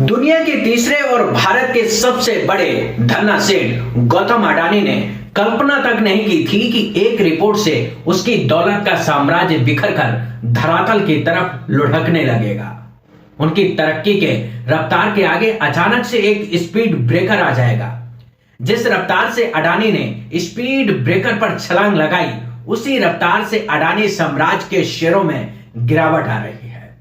दुनिया के तीसरे और भारत के सबसे बड़े धन्ना सेठ गौतम अडानी ने कल्पना तक नहीं की थी कि एक रिपोर्ट से उसकी दौलत का साम्राज्य बिखरकर धरातल की तरफ लुढ़कने लगेगा। उनकी तरक्की के रफ्तार के आगे अचानक से एक स्पीड ब्रेकर आ जाएगा। जिस रफ्तार से अडानी ने स्पीड ब्रेकर पर छलांग लगाई, उसी रफ्तार से अडानी साम्राज्य के शेयरों में गिरावट आ रही है।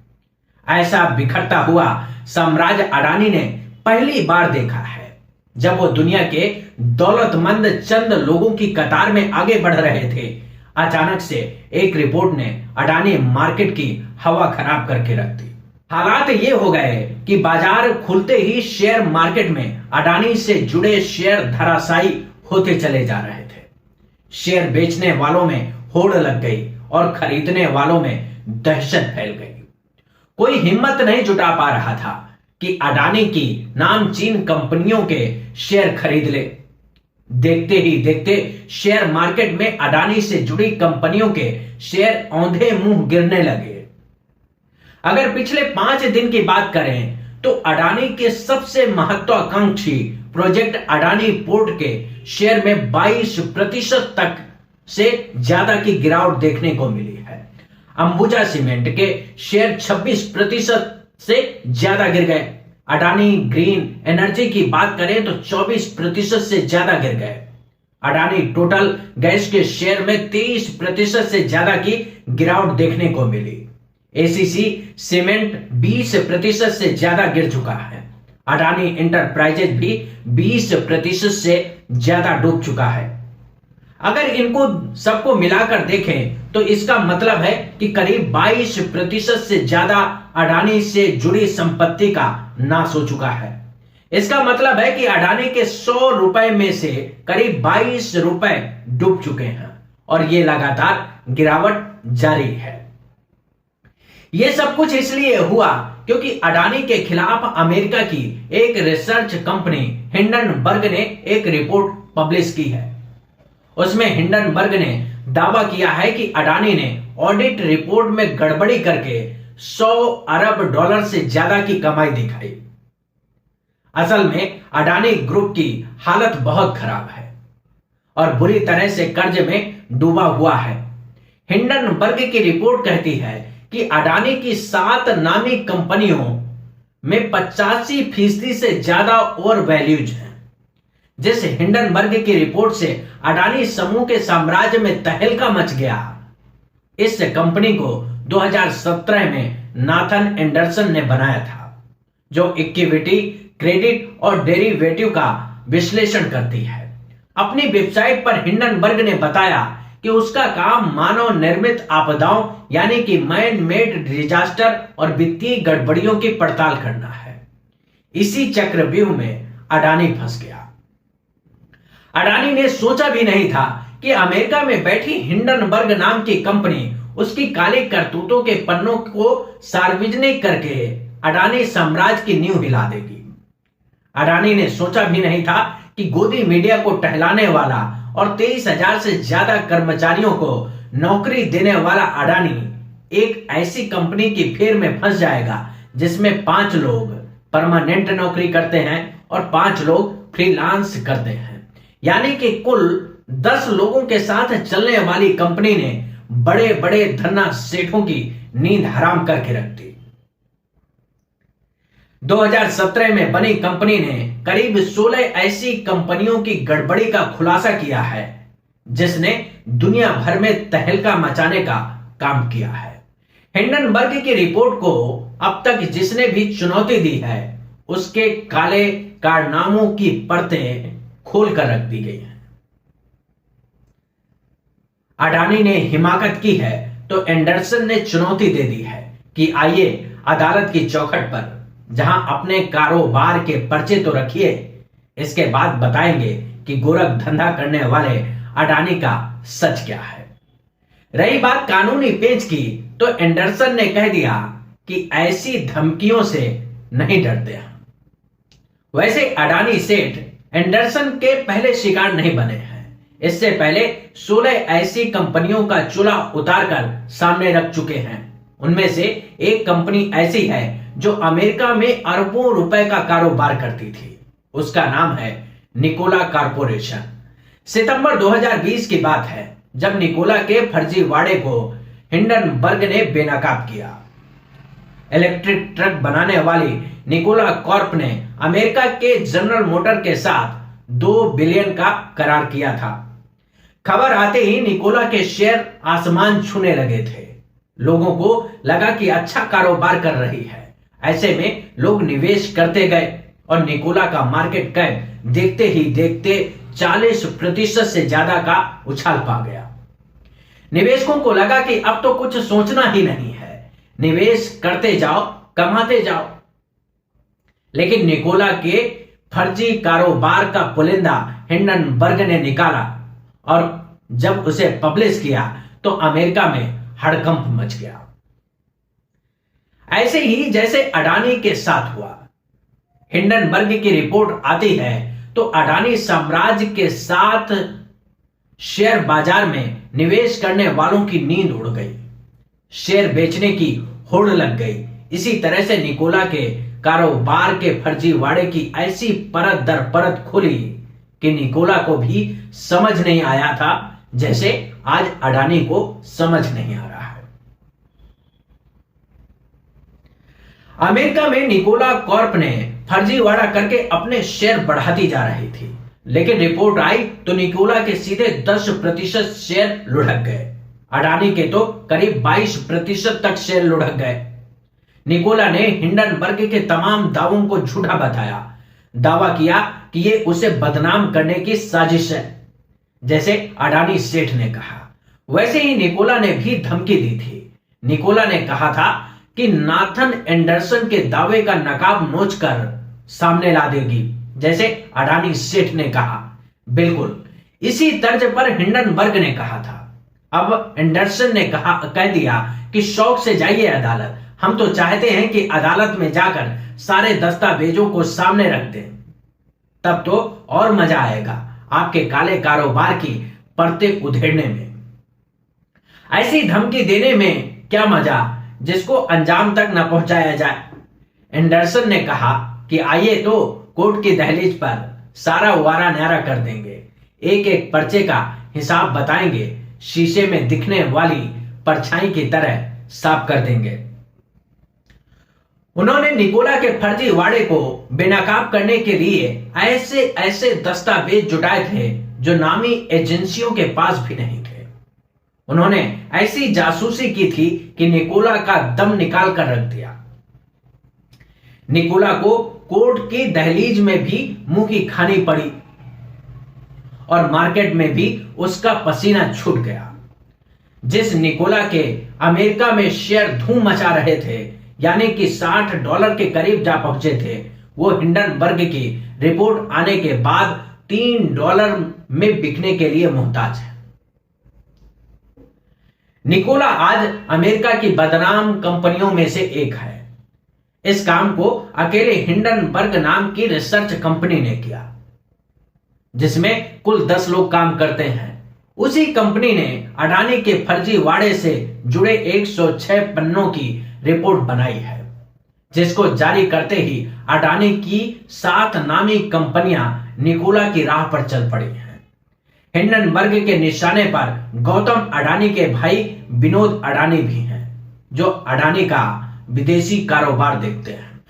ऐसा बिखरता हुआ साम्राज्य अडानी ने पहली बार देखा है जब वो दुनिया के दौलतमंद चंद लोगों की कतार में आगे बढ़ रहे थे। अचानक से एक रिपोर्ट ने अडानी मार्केट की हवा खराब करके रख दी। हालात ये हो गए कि बाजार खुलते ही शेयर मार्केट में अडानी से जुड़े शेयर धराशायी होते चले जा रहे थे। शेयर बेचने वालों में होड़ लग गई और खरीदने वालों में दहशत फैल गई। कोई हिम्मत नहीं जुटा पा रहा था कि अडानी की नामचीन कंपनियों के शेयर खरीद ले। देखते ही देखते शेयर मार्केट में अडानी से जुड़ी कंपनियों के शेयर औंधे मुंह गिरने लगे। अगर पिछले 5 दिन की बात करें तो अडानी के सबसे महत्वाकांक्षी प्रोजेक्ट अडानी पोर्ट के शेयर में 22% तक से ज्यादा की गिरावट देखने को मिली है। अंबुजा सीमेंट के शेयर 26% से ज्यादा गिर गए। अडानी ग्रीन एनर्जी की बात करें तो 24% से ज्यादा गिर गए। अडानी टोटल गैस के शेयर में 23% से ज्यादा की गिरावट देखने को मिली। एसीसी सीमेंट 20% से ज्यादा गिर चुका है। अडानी इंटरप्राइजेज भी 20% से ज्यादा डूब चुका है। अगर इनको सबको मिलाकर देखें तो इसका मतलब है कि करीब 22% से ज्यादा अडानी से जुड़ी संपत्ति का नाश हो चुका है। इसका मतलब है कि अडानी के 100 रुपए में से करीब 22 रुपए डूब चुके हैं और ये लगातार गिरावट जारी है। यह सब कुछ इसलिए हुआ क्योंकि अडानी के खिलाफ अमेरिका की एक रिसर्च कंपनी हिंडनबर्ग ने एक रिपोर्ट पब्लिश की है। उसमें हिंडनबर्ग ने दावा किया है कि अडानी ने ऑडिट रिपोर्ट में गड़बड़ी करके 100 अरब डॉलर से ज्यादा की कमाई दिखाई। असल में अडानी ग्रुप की हालत बहुत खराब है और बुरी तरह से कर्ज में डूबा हुआ है। हिंडनबर्ग की रिपोर्ट कहती है कि अडानी की 7 नामी कंपनियों में 85% से ज्यादा ओवर वैल्यूज हैं। जिस हिंडनबर्ग की रिपोर्ट से अडानी समूह के साम्राज्य में तहलका मच गया। इस कंपनी को 2017 में नाथन एंडरसन ने बनाया था, जो इक्विटी, क्रेडिट और डेरिवेटिव का विश्लेषण करती है। अपनी वेबसाइट पर हिंडनबर्ग ने बताया कि उसका काम मानव निर्मित आपदाओं यानी कि मैन मेड डिजास्टर और वित्तीय गड़बड़ियों की पड़ताल करना है। इसी चक्रव्यूह में अडानी फंस गया। अडानी ने सोचा भी नहीं था कि अमेरिका में बैठी हिंडनबर्ग नाम की कंपनी उसकी काली करतूतों के पन्नों को सार्वजनिक करके अडानी साम्राज्य की नींव हिला देगी। अडानी ने सोचा भी नहीं था कि गोदी मीडिया को टहलाने वाला और 23,000 से ज्यादा कर्मचारियों को नौकरी देने वाला अडानी एक ऐसी कंपनी की फेर में फंस जाएगा जिसमें 5 लोग परमानेंट नौकरी करते हैं और 5 लोग फ्रीलांस करते हैं। यानी कि कुल 10 लोगों के साथ चलने वाली कंपनी ने बड़े बड़े धन्ना सेठों की नींद हराम करके रख दी। 2017 में बनी कंपनी ने करीब 16 ऐसी कंपनियों की गड़बड़ी का खुलासा किया है जिसने दुनिया भर में तहलका मचाने का काम किया है। हिंडनबर्ग की रिपोर्ट को अब तक जिसने भी चुनौती दी है उसके काले कारनामों की परतें खोल कर रख दी गई है। अडानी ने हिमाकत की है तो एंडरसन ने चुनौती दे दी है कि आइए अदालत की चौखट पर, जहां अपने कारोबार के पर्चे तो रखिए, इसके बाद बताएंगे कि गोरख धंधा करने वाले अडानी का सच क्या है। रही बात कानूनी पेच की तो एंडरसन ने कह दिया कि ऐसी धमकियों से नहीं डरते हैं। वैसे अडानी सेठ एंडरसन के पहले शिकार नहीं बने हैं। इससे पहले 16 ऐसी कंपनियों का चूल्हा उतारकर सामने रख चुके हैं। उनमें से एक कंपनी ऐसी है जो अमेरिका में अरबों रुपए का कारोबार करती थी। उसका नाम है निकोला कॉर्पोरेशन। सितंबर 2020 की बात है जब निकोला के फर्जीवाड़े को हिंडनबर्ग ने बेनकाब किया। इलेक्ट्रिक ट्रक बनाने वाली निकोला कॉर्प ने अमेरिका के जनरल मोटर के साथ 2 बिलियन का करार किया था। खबर आते ही निकोला के शेयर आसमान छूने लगे थे। लोगों को लगा कि अच्छा कारोबार कर रही है। ऐसे में लोग निवेश करते गए और निकोला का मार्केट कैप देखते ही देखते 40% से ज्यादा का उछाल पा गया। निवेशकों को लगा कि अब तो कुछ सोचना ही नहीं है, निवेश करते जाओ, कमाते जाओ। लेकिन निकोला के फर्जी कारोबार का पुलिंदा हिंडनबर्ग ने निकाला और जब उसे पब्लिश किया तो अमेरिका में हड़कंप मच गया। ऐसे ही जैसे अडानी के साथ हुआ। हिंडनबर्ग की रिपोर्ट आती है तो अडानी साम्राज्य के साथ शेयर बाजार में निवेश करने वालों की नींद उड़ गई, शेयर बेचने की होड़ लग गई। इसी तरह से निकोला के कारोबार के फर्जीवाड़े की ऐसी परत दर परत खुली कि निकोला को भी समझ नहीं आया था, जैसे आज अडानी को समझ नहीं आ रहा है। अमेरिका में निकोला कॉर्प ने फर्जीवाड़ा करके अपने शेयर बढ़ाती जा रही थी, लेकिन रिपोर्ट आई तो निकोला के सीधे 10% शेयर लुढ़क गए। अडानी के तो करीब 22% तक शेयर लुढ़क गए। निकोला ने हिंडनबर्ग के तमाम दावों को झूठा बताया, दावा किया कि ये उसे बदनाम करने की साजिश है। जैसे अडानी सेठ ने कहा, वैसे ही निकोला ने भी धमकी दी थी। निकोला ने कहा था कि नाथन एंडरसन के दावे का नकाब नोचकर सामने ला देगी, जैसे अडानी सेठ ने कहा। बिल्कुल इसी तर्ज पर हिंडनबर्ग ने कहा था। अब एंडरसन ने कह दिया कि शौक से जाइए अदालत, हम तो चाहते हैं कि अदालत में जाकर सारे दस्तावेजों को सामने रख दें, तब तो और मजा आएगा आपके काले कारोबार की परतें उधेड़ने में। ऐसी धमकी देने में क्या मजा जिसको अंजाम तक न पहुंचाया जाए। एंडरसन ने कहा कि आइए तो कोर्ट की दहलीज पर सारा वारा न्यारा कर देंगे, एक एक पर्चे का हिसाब बताएंगे, शीशे में दिखने वाली परछाई की तरह साफ कर देंगे। उन्होंने निकोला के फर्जीवाड़े को बेनकाब करने के लिए ऐसे ऐसे दस्तावेज जुटाए थे जो नामी एजेंसियों के पास भी नहीं थे। उन्होंने ऐसी जासूसी की थी कि निकोला का दम निकाल कर रख दिया। निकोला को कोर्ट की दहलीज में भी मुंह की खानी पड़ी और मार्केट में भी उसका पसीना छूट गया। जिस निकोला के अमेरिका में शेयर धूम मचा रहे थे, यानी कि $60 के करीब जा पहुंचे थे, वो हिंडनबर्ग की रिपोर्ट आने के बाद $3 में बिकने के लिए मोहताज है। निकोला आज अमेरिका की बदनाम कंपनियों में से एक है। इस काम को अकेले हिंडनबर्ग नाम की रिसर्च कंपनी ने किया, जिसमें कुल 10 लोग काम करते हैं। उसी कंपनी ने अडानी के फर्जीवाड़े से जुड़े 106 पन्नों की रिपोर्ट बनाई है, जिसको जारी करते ही अडानी की 7 नामी कंपनियां निकोला की राह पर चल पड़ी हैं। हिंडनबर्ग के निशाने पर गौतम अडानी के भाई विनोद अडानी भी हैं, जो अडानी का विदेशी कारोबार देखते हैं।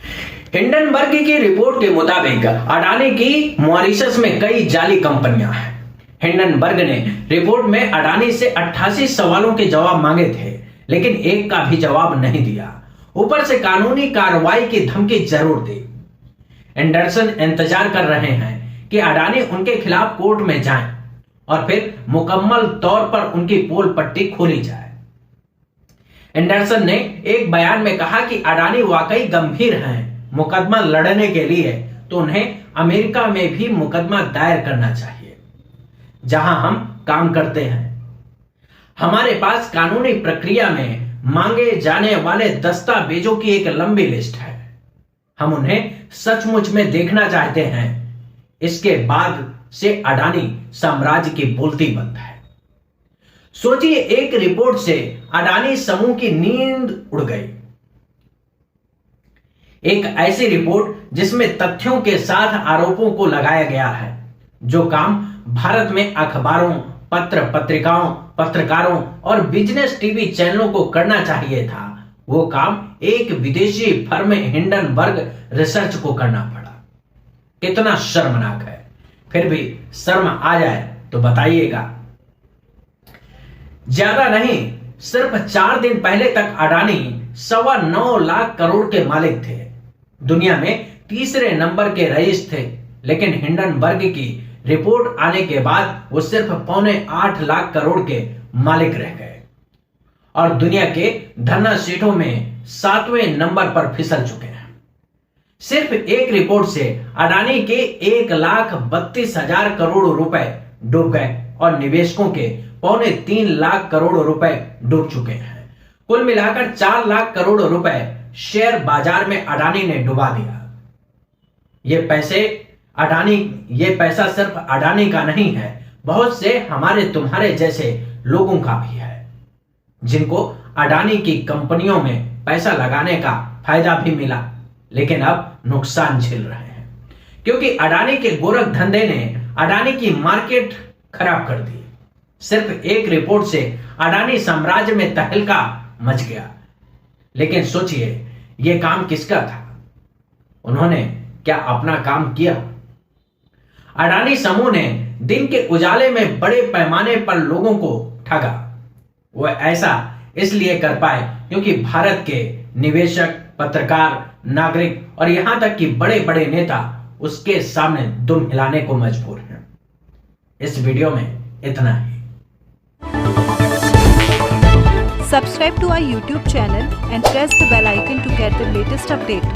हिंडनबर्ग की रिपोर्ट के मुताबिक अडानी की मॉरिशस में कई जाली कंपनियां हैं। हिंडनबर्ग ने रिपोर्ट में अडानी से 88 सवालों के जवाब मांगे थे, लेकिन एक का भी जवाब नहीं दिया। ऊपर से कानूनी कार्रवाई की धमकी जरूर दी। एंडरसन इंतजार कर रहे हैं कि अडानी उनके खिलाफ कोर्ट में जाएं और फिर मुकम्मल तौर पर उनकी पोल पट्टी खोली जाए। एंडरसन ने एक बयान में कहा कि अडानी वाकई गंभीर हैं मुकदमा लड़ने के लिए, तो उन्हें अमेरिका में भी मुकदमा दायर करना चाहिए, जहां हम काम करते हैं। हमारे पास कानूनी प्रक्रिया में मांगे जाने वाले दस्तावेजों की एक लंबी लिस्ट है। हम उन्हें सचमुच में देखना चाहते हैं। इसके बाद से अडानी साम्राज्य की बोलती बंद है। सोचिए, एक रिपोर्ट से अडानी समूह की नींद उड़ गई। एक ऐसी रिपोर्ट जिसमें तथ्यों के साथ आरोपों को लगाया गया है। जो काम भारत में अखबारों, पत्र पत्रिकाओं, पत्रकारों और बिजनेस टीवी चैनलों को करना चाहिए था, वो काम एक विदेशी फर्म हिंडनबर्ग रिसर्च को करना पड़ा। कितना शर्मनाक है। फिर भी शर्म आ जाए तो बताइएगा। ज्यादा नहीं, सिर्फ 4 दिन पहले तक अडानी 9.25 लाख करोड़ के मालिक थे। दुनिया में तीसरे नंबर के रईस थे, लेकिन हिंडनबर्ग की रिपोर्ट आने के बाद वो सिर्फ 7.25 लाख करोड़ के मालिक रह गए और दुनिया के धन्ना सेठों में 7वें नंबर पर फिसल चुके हैं। सिर्फ एक रिपोर्ट से अडानी के 1,32,000 करोड़ रुपए डूब गए और निवेशकों के 2.25 लाख करोड़ रुपए डूब चुके हैं। कुल मिलाकर 4 लाख करोड़ रुपए शेयर बाजार में अडानी ने डुबा दिया। ये पैसा सिर्फ अडानी का नहीं है, बहुत से हमारे तुम्हारे जैसे लोगों का भी है, जिनको अडानी की कंपनियों में पैसा लगाने का फायदा भी मिला, लेकिन अब नुकसान झेल रहे हैं क्योंकि अडानी के गोरख धंधे ने अडानी की मार्केट खराब कर दी। सिर्फ एक रिपोर्ट से अडानी साम्राज्य में तहलका मच गया। लेकिन सोचिए, यह काम किसका था? उन्होंने क्या अपना काम किया? अडानी समूह ने दिन के उजाले में बड़े पैमाने पर लोगों को ठगा। वह ऐसा इसलिए कर पाए क्योंकि भारत के निवेशक, पत्रकार, नागरिक और यहां तक कि बड़े बड़े नेता उसके सामने दुम हिलाने को मजबूर हैं। इस वीडियो में इतना ही। Subscribe to our YouTube channel and press the bell icon to get the latest update.